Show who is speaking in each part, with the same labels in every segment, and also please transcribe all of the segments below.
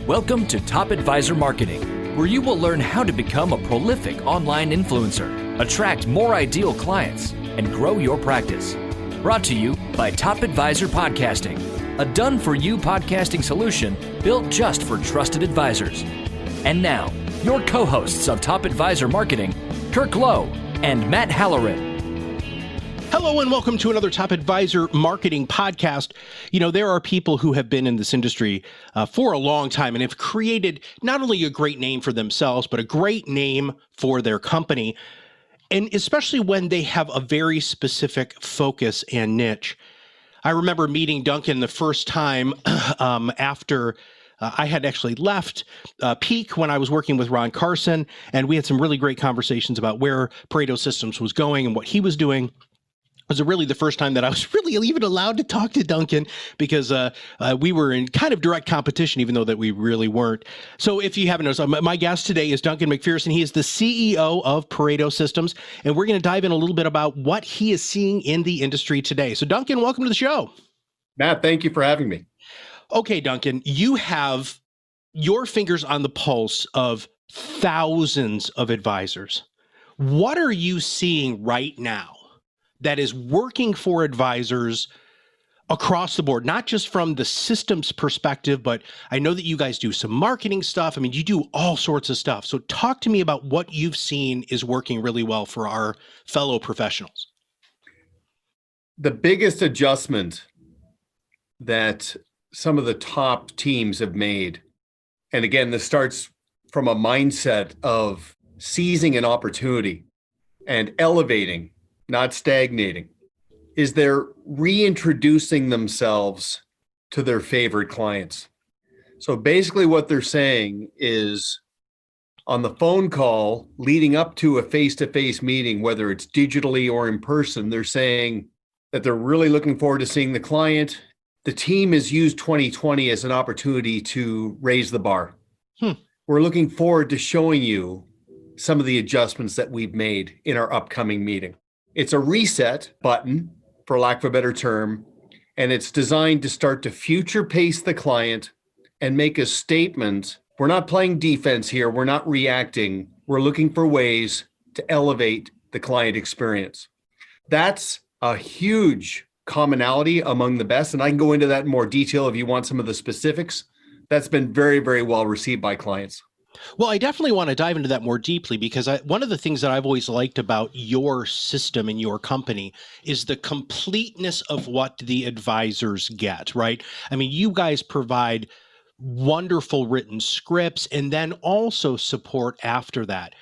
Speaker 1: Welcome to Top Advisor Marketing, where you will learn how to become a prolific online influencer, attract more ideal clients, and grow your practice. Brought to you by Top Advisor Podcasting, a done-for-you podcasting solution built just for trusted advisors. And now, your co-hosts of Top Advisor Marketing, Kirk Lowe and Matt Halloran.
Speaker 2: Hello and welcome to another Top Advisor Marketing podcast. You know, there are people who have been in this industry for a long time and have created not only a great name for themselves, but a great name for their company. And especially when they have a very specific focus and niche. I remember meeting Duncan the first time after I had actually left Peak when I was working with Ron Carson, and we had some really great conversations about where Pareto Systems was going and what he was doing. It was really the first time that I was really even allowed to talk to Duncan because we were in kind of direct competition, even though that we really weren't. So if you haven't noticed, my guest today is Duncan MacPherson. He is the CEO of Pareto Systems, and we're going to dive in a little bit about what he is seeing in the industry today. So Duncan, welcome to the show.
Speaker 3: Matt, thank you for having me.
Speaker 2: Okay, Duncan, you have your fingers on the pulse of thousands of advisors. What are you seeing right now that is working for advisors across the board, not just from the systems perspective, but I know that you guys do some marketing stuff. I mean, you do all sorts of stuff. So talk to me about what you've seen is working really well for our fellow professionals.
Speaker 3: The biggest adjustment that some of the top teams have made, and again, this starts from a mindset of seizing an opportunity and elevating, not stagnating, is they're reintroducing themselves to their favorite clients. So basically what they're saying is on the phone call leading up to a face-to-face meeting, whether it's digitally or in person, they're saying that they're really looking forward to seeing the client. The team has used 2020 as an opportunity to raise the bar. We're looking forward to showing you some of the adjustments that we've made in our upcoming meeting. It's a reset button, for lack of a better term, and it's designed to start to future pace the client and make a statement. We're not playing defense here. We're not reacting. We're looking for ways to elevate the client experience. That's a huge commonality among the best, and I can go into that in more detail if you want some of the specifics. That's been very, very well received by clients.
Speaker 2: Well, I definitely want to dive into that more deeply because one of the things that I've always liked about your system and your company is the completeness of what the advisors get, right? I mean, you guys provide wonderful written scripts and then also support after that.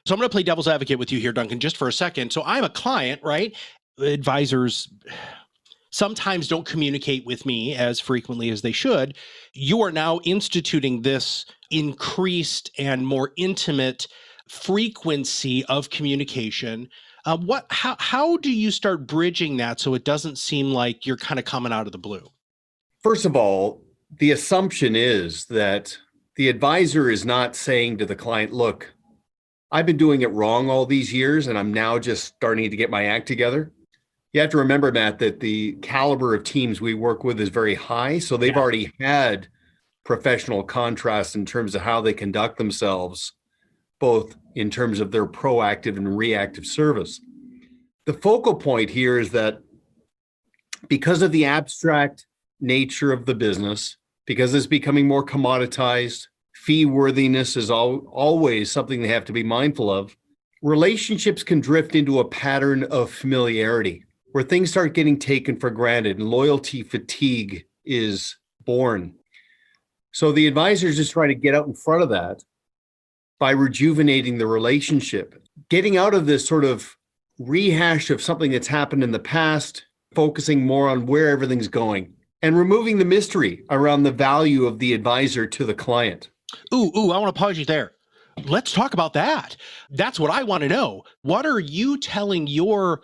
Speaker 2: So I'm going to play devil's advocate with you here, Duncan, just for a second. So I'm a client, right? Advisors sometimes don't communicate with me as frequently as they should. You are now instituting this increased and more intimate frequency of communication. How do you start bridging that so it doesn't seem like you're kind of coming out of the blue?
Speaker 3: First of all, the assumption is that the advisor is not saying to the client, look, I've been doing it wrong all these years and I'm now just starting to get my act together. You have to remember, Matt, that the caliber of teams we work with is very high. So they've already had professional contrast in terms of how they conduct themselves, both in terms of their proactive and reactive service. The focal point here is that because of the abstract nature of the business, because it's becoming more commoditized, fee worthiness is always something they have to be mindful of. Relationships can drift into a pattern of familiarity, where things start getting taken for granted and loyalty fatigue is born. So the advisors just try to get out in front of that by rejuvenating the relationship, getting out of this sort of rehash of something that's happened in the past, focusing more on where everything's going, and removing the mystery around the value of the advisor to the client.
Speaker 2: I want to pause you there. Let's talk about that. That's what I want to know. What are you telling your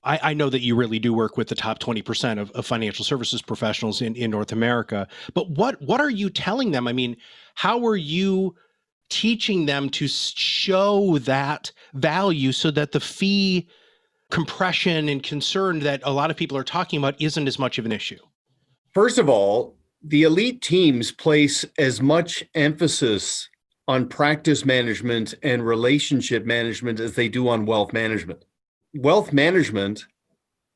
Speaker 2: I know that you really do work with the top 20% of financial services professionals in North America, but what are you telling them? I mean, how are you teaching them to show that value so that the fee compression and concern that a lot of people are talking about isn't as much of an issue?
Speaker 3: First of all, the elite teams place as much emphasis on practice management and relationship management as they do on wealth management. Wealth management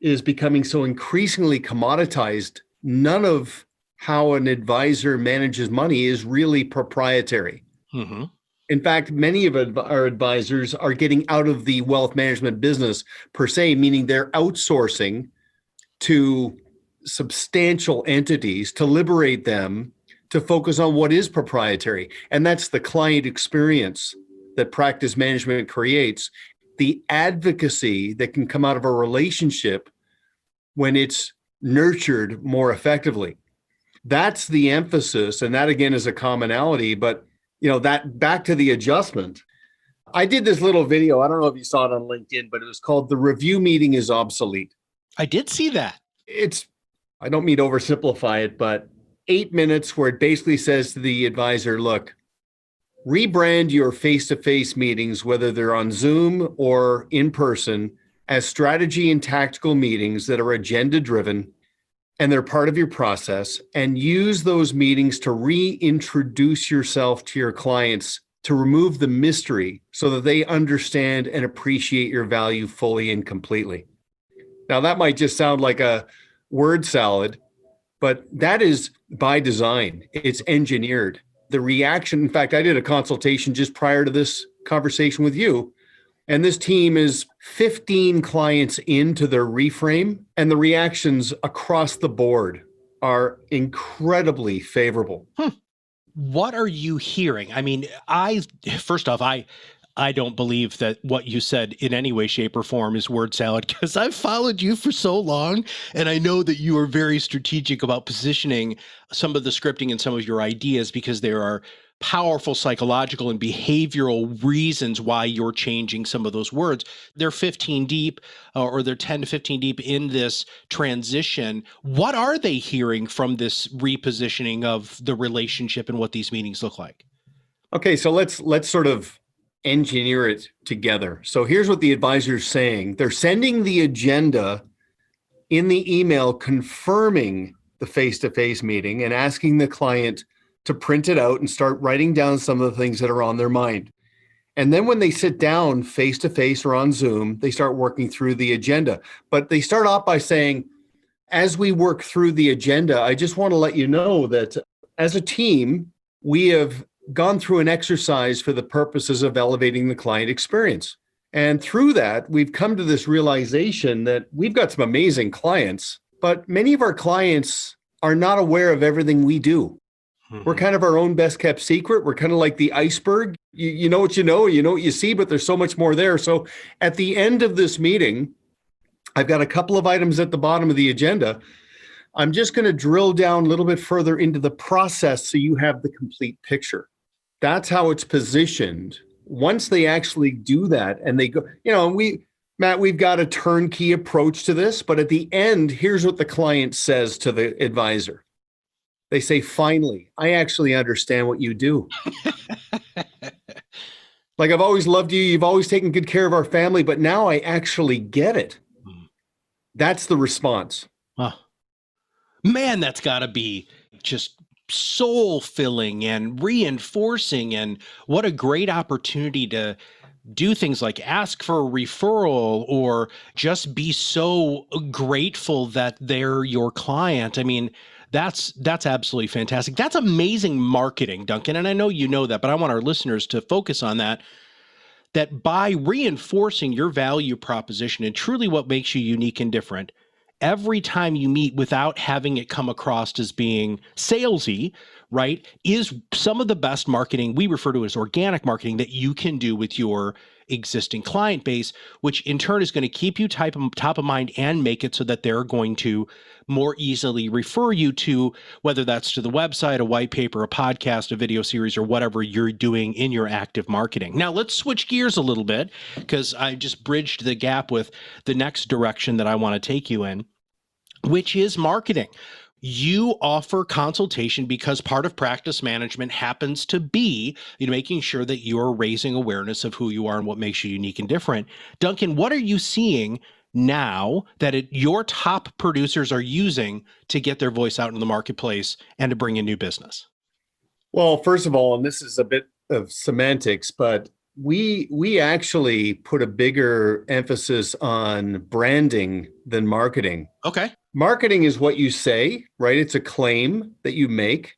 Speaker 3: is becoming so increasingly commoditized. None of how an advisor manages money is really proprietary.
Speaker 2: Mm-hmm.
Speaker 3: In fact, many of our advisors are getting out of the wealth management business per se, meaning they're outsourcing to substantial entities to liberate them to focus on what is proprietary. And that's the client experience that practice management creates, the advocacy that can come out of a relationship when it's nurtured more effectively. That's the emphasis. And that again is a commonality, but that back to the adjustment. I did this little video. I don't know if you saw it on LinkedIn, but it was called "The Review Meeting is Obsolete."
Speaker 2: I did see that.
Speaker 3: I don't mean to oversimplify it, but 8 minutes where it basically says to the advisor, look, rebrand your face-to-face meetings, whether they're on Zoom or in person, as strategy and tactical meetings that are agenda-driven and they're part of your process, and use those meetings to reintroduce yourself to your clients, to remove the mystery so that they understand and appreciate your value fully and completely. Now, that might just sound like a word salad, but that is by design. It's engineered. The reaction, in fact, I did a consultation just prior to this conversation with you, and this team is 15 clients into their reframe, and the reactions across the board are incredibly favorable.
Speaker 2: What are you hearing? I mean, first off, I don't believe that what you said in any way, shape, or form is word salad, because I've followed you for so long, and I know that you are very strategic about positioning some of the scripting and some of your ideas, because there are powerful psychological and behavioral reasons why you're changing some of those words. They're 15 deep, or they're 10 to 15 deep in this transition. What are they hearing from this repositioning of the relationship and what these meetings look like?
Speaker 3: Okay, so let's sort of engineer it together. So here's what the advisor's saying. They're sending the agenda in the email confirming the face-to-face meeting and asking the client to print it out and start writing down some of the things that are on their mind. And then when they sit down face-to-face or on Zoom, they start working through the agenda. But they start off by saying, as we work through the agenda, I just want to let you know that as a team, we have gone through an exercise for the purposes of elevating the client experience. And through that, we've come to this realization that we've got some amazing clients, but many of our clients are not aware of everything we do. We're kind of our own best kept secret. We're kind of like the iceberg. You know what you know what you see, but there's so much more there. So at the end of this meeting, I've got a couple of items at the bottom of the agenda. I'm just going to drill down a little bit further into the process so you have the complete picture. That's how it's positioned. Once they actually do that and they go, Matt, we've got a turnkey approach to this, but at the end, here's what the client says to the advisor. They say, finally, I actually understand what you do. Like, I've always loved you. You've always taken good care of our family, but now I actually get it. That's the response.
Speaker 2: Oh, man, that's got to be just soul filling and reinforcing. And what a great opportunity to do things like ask for a referral or just be so grateful that they're your client. I mean, that's absolutely fantastic. That's amazing marketing, Duncan. And I know you know that, but I want our listeners to focus on that by reinforcing your value proposition and truly what makes you unique and different every time you meet without having it come across as being salesy, right, is some of the best marketing we refer to as organic marketing that you can do with your existing client base, which in turn is going to keep you top of mind and make it so that they're going to more easily refer you to, whether that's to the website, a white paper, a podcast, a video series, or whatever you're doing in your active marketing. Now, let's switch gears a little bit, because I just bridged the gap with the next direction that I want to take you in, which is marketing. You offer consultation because part of practice management happens to be making sure that you're raising awareness of who you are and what makes you unique and different. Duncan, what are you seeing now that your top producers are using to get their voice out in the marketplace and to bring in new business?
Speaker 3: Well, first of all, and this is a bit of semantics, but we actually put a bigger emphasis on branding than marketing.
Speaker 2: Okay.
Speaker 3: Marketing is what you say, right? It's a claim that you make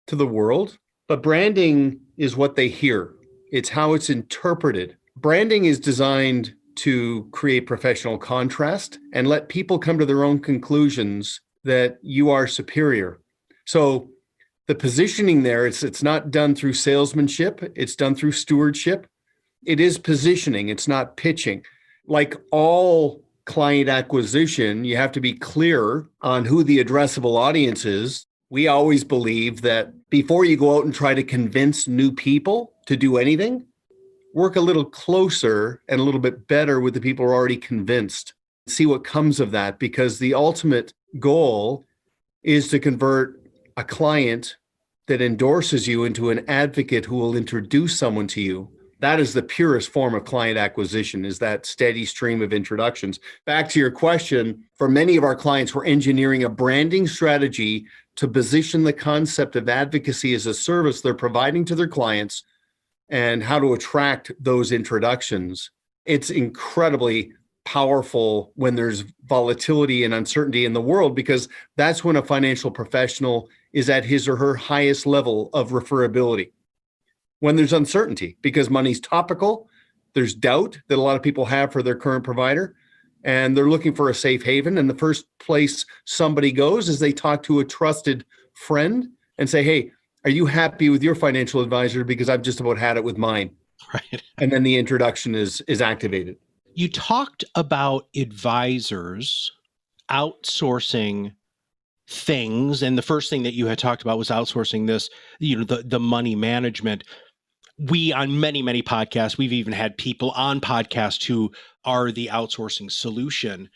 Speaker 3: to the world, but branding is what they hear. It's how it's interpreted. Branding is designed to create professional contrast and let people come to their own conclusions that you are superior. So the positioning there, it's not done through salesmanship. It's done through stewardship. It is positioning. It's not pitching. Like all client acquisition, you have to be clear on who the addressable audience is. We always believe that before you go out and try to convince new people to do anything, work a little closer and a little bit better with the people who are already convinced. See what comes of that, because the ultimate goal is to convert a client that endorses you into an advocate who will introduce someone to you. That is the purest form of client acquisition, is that steady stream of introductions. Back to your question, for many of our clients, we're engineering a branding strategy to position the concept of advocacy as a service they're providing to their clients and how to attract those introductions. It's incredibly powerful when there's volatility and uncertainty in the world, because that's when a financial professional is at his or her highest level of referability. When there's uncertainty, because money's topical, there's doubt that a lot of people have for their current provider, and they're looking for a safe haven. And the first place somebody goes is they talk to a trusted friend and say, hey, are you happy with your financial advisor? Because I've just about had it with mine.
Speaker 2: Right.
Speaker 3: And then the introduction is activated.
Speaker 2: You talked about advisors outsourcing things, and the first thing that you had talked about was outsourcing this, the money management. We, on many podcasts, we've even had people on podcasts who are the outsourcing solution.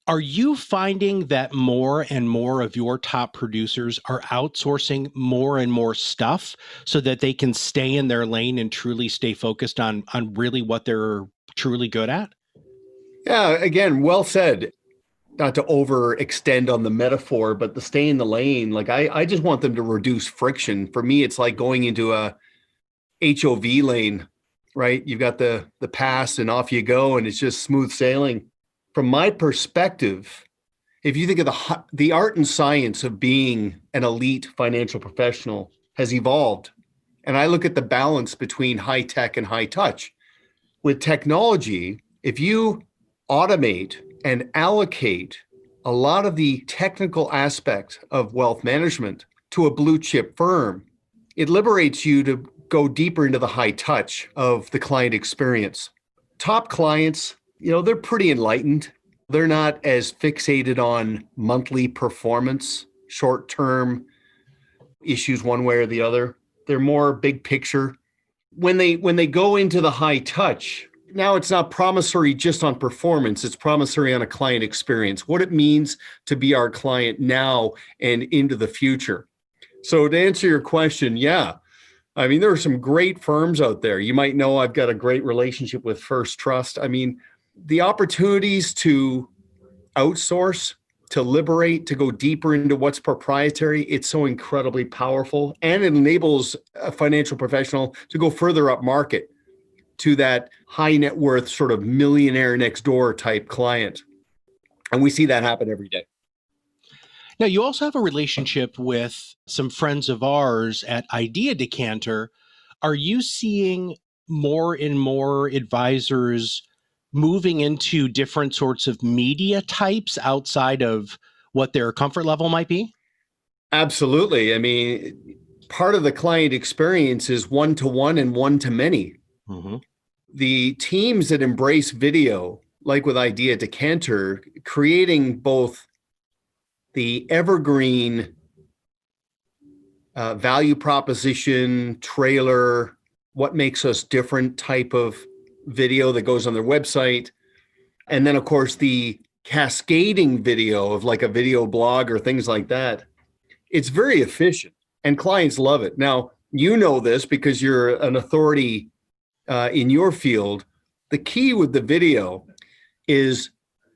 Speaker 2: Are you finding that more and more of your top producers are outsourcing more and more stuff so that they can stay in their lane and truly stay focused on really what they're truly good at?
Speaker 3: Yeah, again, well said. Not to overextend on the metaphor, but to stay in the lane. Like I just want them to reduce friction. For me, it's like going into a HOV lane, right? You've got the pass and off you go, and it's just smooth sailing. From my perspective, if you think of the art and science of being an elite financial professional has evolved. And I look at the balance between high tech and high touch. With technology, if you automate and allocate a lot of the technical aspects of wealth management to a blue chip firm, it liberates you to go deeper into the high touch of the client experience. Top clients, they're pretty enlightened. They're not as fixated on monthly performance, short-term issues one way or the other. They're more big picture. When they go into the high touch, now it's not promissory just on performance, it's promissory on a client experience, what it means to be our client now and into the future. So to answer your question, yeah, I mean, there are some great firms out there. You might know I've got a great relationship with First Trust. I mean, the opportunities to outsource, to liberate, to go deeper into what's proprietary, it's so incredibly powerful. And it enables a financial professional to go further up market to that high net worth sort of millionaire next door type client. And we see that happen every day.
Speaker 2: Now, you also have a relationship with some friends of ours at Idea Decanter. Are you seeing more and more advisors moving into different sorts of media types outside of what their comfort level might be?
Speaker 3: Absolutely. I mean, part of the client experience is one-to-one and one-to-many. Mm-hmm. The teams that embrace video, like with Idea Decanter, creating both the evergreen value proposition, trailer, what makes us different type of video that goes on their website. And then, of course, the cascading video of like a video blog or things like that. It's very efficient and clients love it. Now, you know this because you're an authority in your field. The key with the video is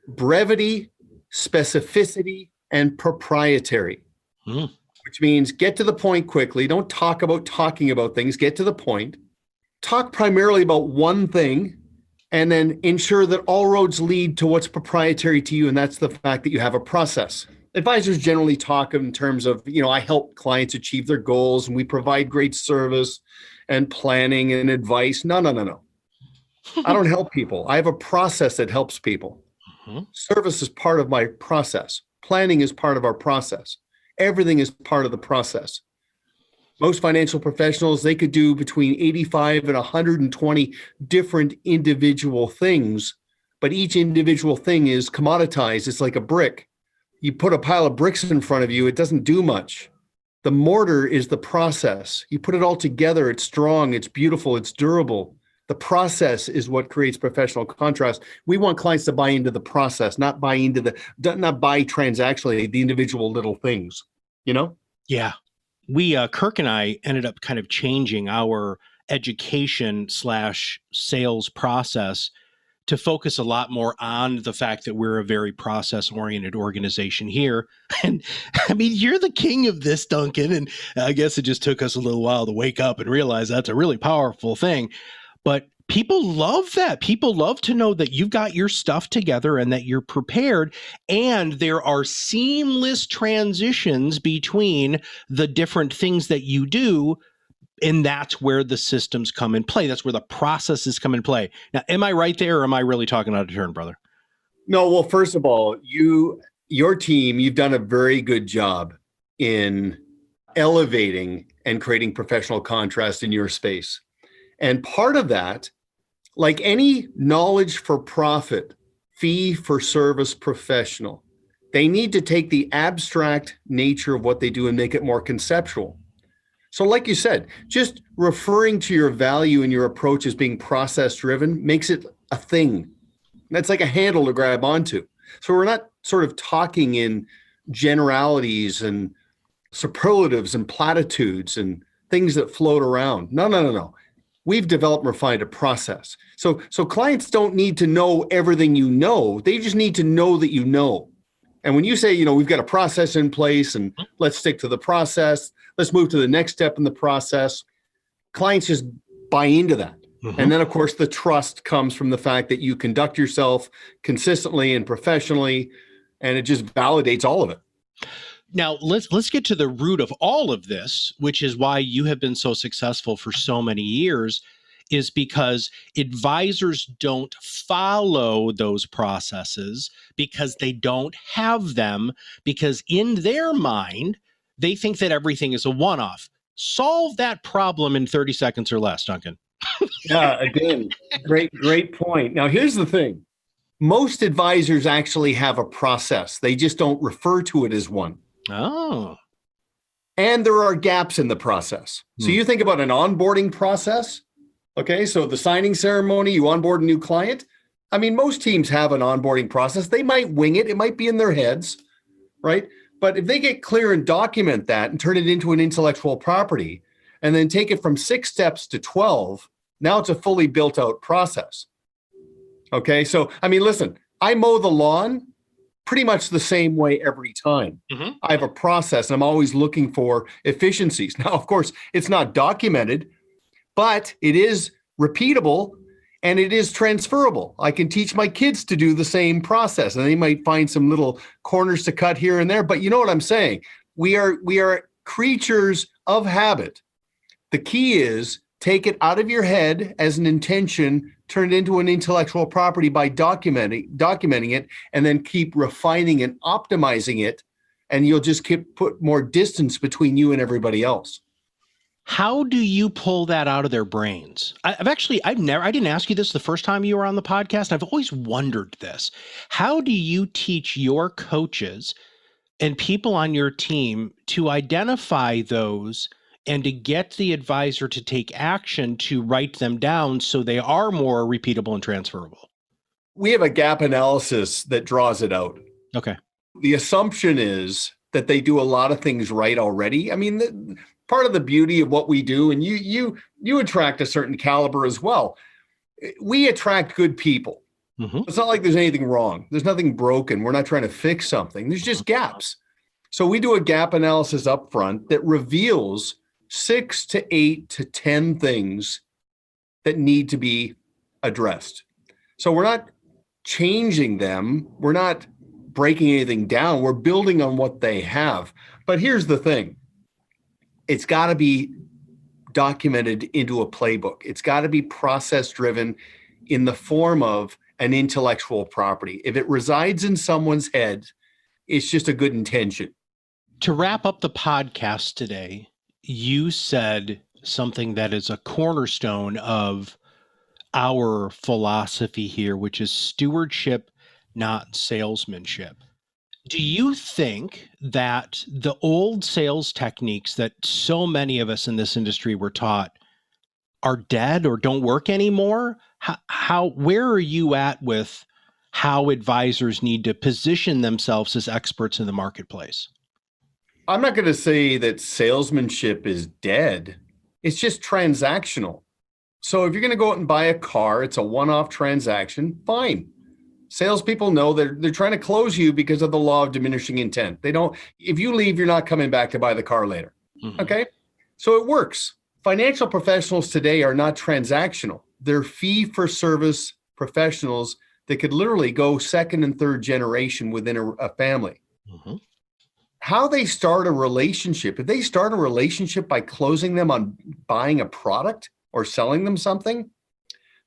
Speaker 3: brevity, specificity, and proprietary, which means get to the point quickly. Don't talk about talking about things. Get to the point. Talk primarily about one thing, and then ensure that all roads lead to what's proprietary to you, and that's the fact that you have a process. Advisors generally talk in terms of, I help clients achieve their goals, and we provide great service and planning and advice. No. I don't help people. I have a process that helps people. Service is part of my process. Planning is part of our process. Everything is part of the process. Most financial professionals, they could do between 85 and 120 different individual things, but each individual thing is commoditized. It's like a brick. You put a pile of bricks in front of you, it doesn't do much. The mortar is the process. You put it all together, it's strong, it's beautiful, it's durable. The process is what creates professional contrast. We want clients to buy into the process, not buy transactionally the individual little things,
Speaker 2: Yeah. Kirk and I ended up kind of changing our education / sales process to focus a lot more on the fact that we're a very process-oriented organization here. And I mean, you're the king of this, Duncan. And I guess it just took us a little while to wake up and realize that's a really powerful thing. But people love that. People love to know that you've got your stuff together and that you're prepared. And there are seamless transitions between the different things that you do. And that's where the systems come in play. That's where the processes come in play. Now, am I right there, or am I really talking out of turn, brother?
Speaker 3: No, well, first of all, your team, you've done a very good job in elevating and creating professional contrast in your space. And part of that, like any knowledge for profit, fee for service professional, they need to take the abstract nature of what they do and make it more conceptual. So like you said, just referring to your value and your approach as being process driven makes it a thing. That's like a handle to grab onto. So we're not sort of talking in generalities and superlatives and platitudes and things that float around. No. We've developed and refined a process. So clients don't need to know everything you know. They just need to know that you know. And when you say, we've got a process in place and let's stick to the process, let's move to the next step in the process, clients just buy into that. And then, of course, the trust comes from the fact that you conduct yourself consistently and professionally, and it just validates all of it.
Speaker 2: Now, let's get to the root of all of this, which is why you have been so successful for so many years, is because advisors don't follow those processes because they don't have them, because in their mind, they think that everything is a one-off. Solve that problem in 30 seconds or less, Duncan.
Speaker 3: Yeah, again, great point. Now, here's the thing. Most advisors actually have a process. They just don't refer to it as one.
Speaker 2: Oh.
Speaker 3: And there are gaps in the process. So you think about an onboarding process. Okay, so the signing ceremony, you onboard a new client. I mean, most teams have an onboarding process. They might wing it. It might be in their heads, right? But if they get clear and document that and turn it into an intellectual property and then take it from 6 steps to 12, now it's a fully built out process. Okay, so, I mean, listen, I mow the lawn pretty much the same way every time. I have a process. And I'm always looking for efficiencies. Now, of course, it's not documented, but it is repeatable and it is transferable. I can teach my kids to do the same process, and they might find some little corners to cut here and there. But you know what I'm saying? We are creatures of habit. The key is take it out of your head as an intention, turn it into an intellectual property by documenting it, and then keep refining and optimizing it. And you'll just put more distance between you and everybody else.
Speaker 2: How do you pull that out of their brains? I didn't ask you this the first time you were on the podcast. I've always wondered this. How do you teach your coaches and people on your team to identify those and to get the advisor to take action to write them down so they are more repeatable and transferable?
Speaker 3: We have a gap analysis that draws it out.
Speaker 2: Okay.
Speaker 3: The assumption is that they do a lot of things right already. I mean, part of the beauty of what we do, and you attract a certain caliber as well. We attract good people.
Speaker 2: Mhm.
Speaker 3: It's not like there's anything wrong. There's nothing broken. We're not trying to fix something. There's just gaps. So we do a gap analysis up front that reveals 6 to 8 to 10 things that need to be addressed. So we're not changing them. We're not breaking anything down. We're building on what they have. But here's the thing. It's got to be documented into a playbook. It's got to be process driven in the form of an intellectual property. If it resides in someone's head, it's just a good intention.
Speaker 2: To wrap up the podcast today, you said something that is a cornerstone of our philosophy here, which is stewardship, not salesmanship. Do you think that the old sales techniques that so many of us in this industry were taught are dead or don't work anymore? Where are you at with how advisors need to position themselves as experts in the marketplace?
Speaker 3: I'm not going to say that salesmanship is dead. It's just transactional. So if you're going to go out and buy a car, it's a one-off transaction, fine. Salespeople know that they're trying to close you because of the law of diminishing intent. They don't, if you leave, you're not coming back to buy the car later.
Speaker 2: Mhm.
Speaker 3: Okay. So it works. Financial professionals today are not transactional. They're fee for service professionals that could literally go second and third generation within a family.
Speaker 2: Mhm.
Speaker 3: How they start a relationship, if they start a relationship by closing them on buying a product or selling them something,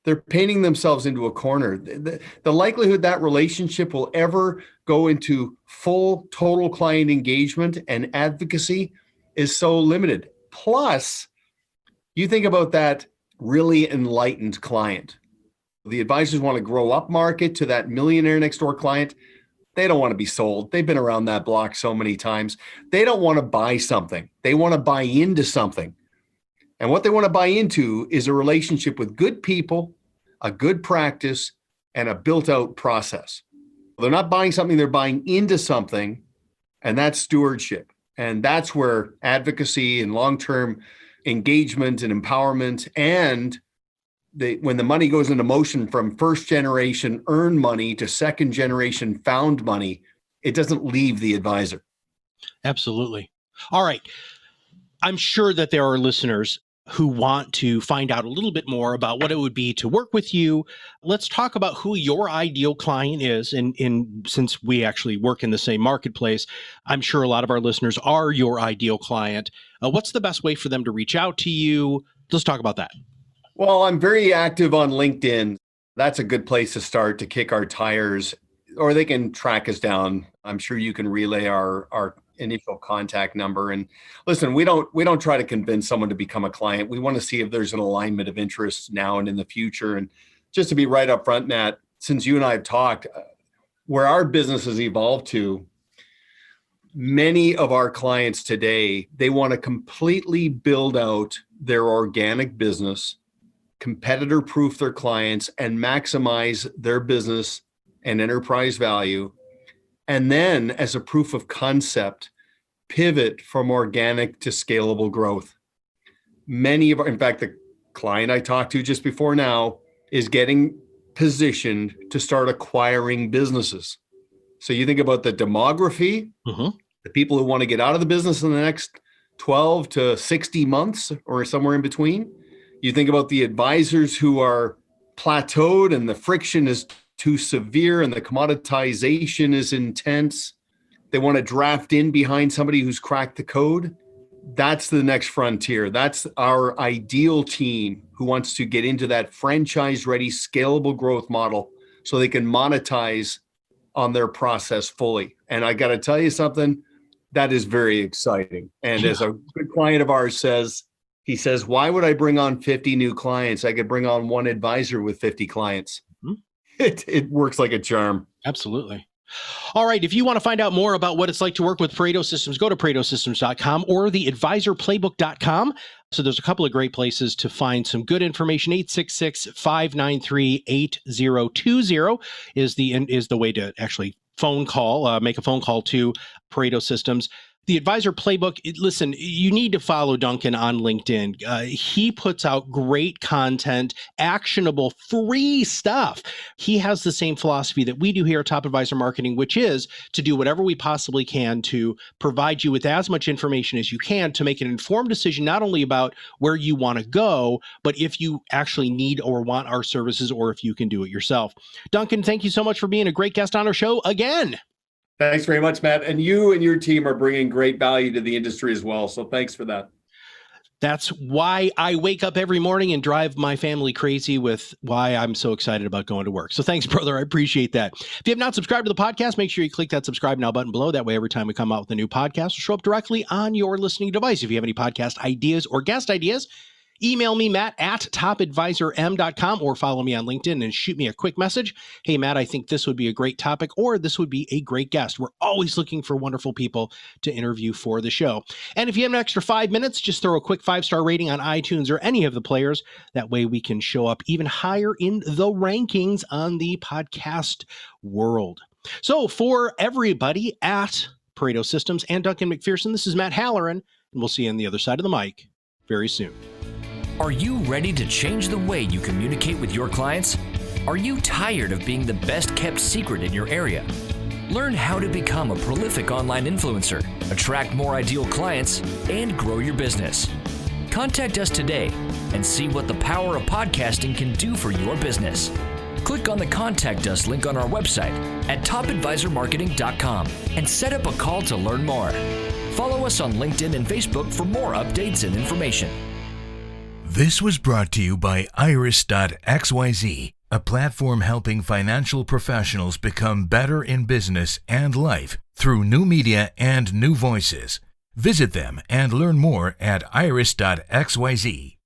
Speaker 3: they're painting themselves into a corner. The likelihood that relationship will ever go into full, total client engagement and advocacy is so limited. Plus, you think about that really enlightened client. The advisors want to grow up market to that millionaire next door client. They don't want to be sold. They've been around that block so many times. They don't want to buy something. They want to buy into something. And what they want to buy into is a relationship with good people, a good practice, and a built-out process. They're not buying something, they're buying into something, and that's stewardship. And that's where advocacy and long-term engagement and empowerment and when the money goes into motion from first generation earned money to second generation found money, it doesn't leave the advisor.
Speaker 2: Absolutely. All right. I'm sure that there are listeners who want to find out a little bit more about what it would be to work with you. Let's talk about who your ideal client is. And since we actually work in the same marketplace, I'm sure a lot of our listeners are your ideal client. What's the best way for them to reach out to you? Let's talk about that.
Speaker 3: Well, I'm very active on LinkedIn. That's a good place to start to kick our tires, or they can track us down. I'm sure you can relay our initial contact number. And listen, we don't try to convince someone to become a client. We want to see if there's an alignment of interests now and in the future. And just to be right up front, Matt, since you and I have talked, where our business has evolved to, many of our clients today, they want to completely build out their organic business, competitor proof their clients, and maximize their business and enterprise value. And then as a proof of concept, pivot from organic to scalable growth. In fact, the client I talked to just before now is getting positioned to start acquiring businesses. So you think about the demography, the people who want to get out of the business in the next 12 to 60 months or somewhere in between. You think about the advisors who are plateaued and the friction is too severe and the commoditization is intense. They want to draft in behind somebody who's cracked the code. That's the next frontier. That's our ideal team who wants to get into that franchise-ready, scalable growth model so they can monetize on their process fully. And I got to tell you something, that is very exciting. And as a good client of ours says, he says, why would I bring on 50 new clients? I could bring on one advisor with 50 clients. It works like a charm.
Speaker 2: Absolutely. All right. If you want to find out more about what it's like to work with Pareto Systems, go to ParetoSystems.com or theadvisorplaybook.com. So there's a couple of great places to find some good information. 866-593-8020 is the way to actually make a phone call to Pareto Systems. The Advisor Playbook, listen, you need to follow Duncan on LinkedIn. He puts out great content, actionable, free stuff. He has the same philosophy that we do here at Top Advisor Marketing, which is to do whatever we possibly can to provide you with as much information as you can to make an informed decision, not only about where you want to go, but if you actually need or want our services or if you can do it yourself. Duncan, thank you so much for being a great guest on our show again.
Speaker 3: Thanks very much, Matt. And you and your team are bringing great value to the industry as well. So thanks for that.
Speaker 2: That's why I wake up every morning and drive my family crazy with why I'm so excited about going to work. So thanks, brother. I appreciate that. If you have not subscribed to the podcast, make sure you click that subscribe now button below. That way, every time we come out with a new podcast, it'll show up directly on your listening device. If you have any podcast ideas or guest ideas, email me, Matt, at topadvisorm.com, or follow me on LinkedIn and shoot me a quick message. Hey, Matt, I think this would be a great topic, or this would be a great guest. We're always looking for wonderful people to interview for the show. And if you have an extra 5 minutes, just throw a quick 5-star rating on iTunes or any of the players. That way we can show up even higher in the rankings on the podcast world. So for everybody at Pareto Systems and Duncan MacPherson, this is Matt Halloran, and we'll see you on the other side of the mic very soon.
Speaker 1: Are you ready to change the way you communicate with your clients? Are you tired of being the best kept secret in your area? Learn how to become a prolific online influencer, attract more ideal clients, and grow your business. Contact us today and see what the power of podcasting can do for your business. Click on the Contact Us link on our website at topadvisormarketing.com and set up a call to learn more. Follow us on LinkedIn and Facebook for more updates and information.
Speaker 4: This was brought to you by Iris.xyz, a platform helping financial professionals become better in business and life through new media and new voices. Visit them and learn more at Iris.xyz.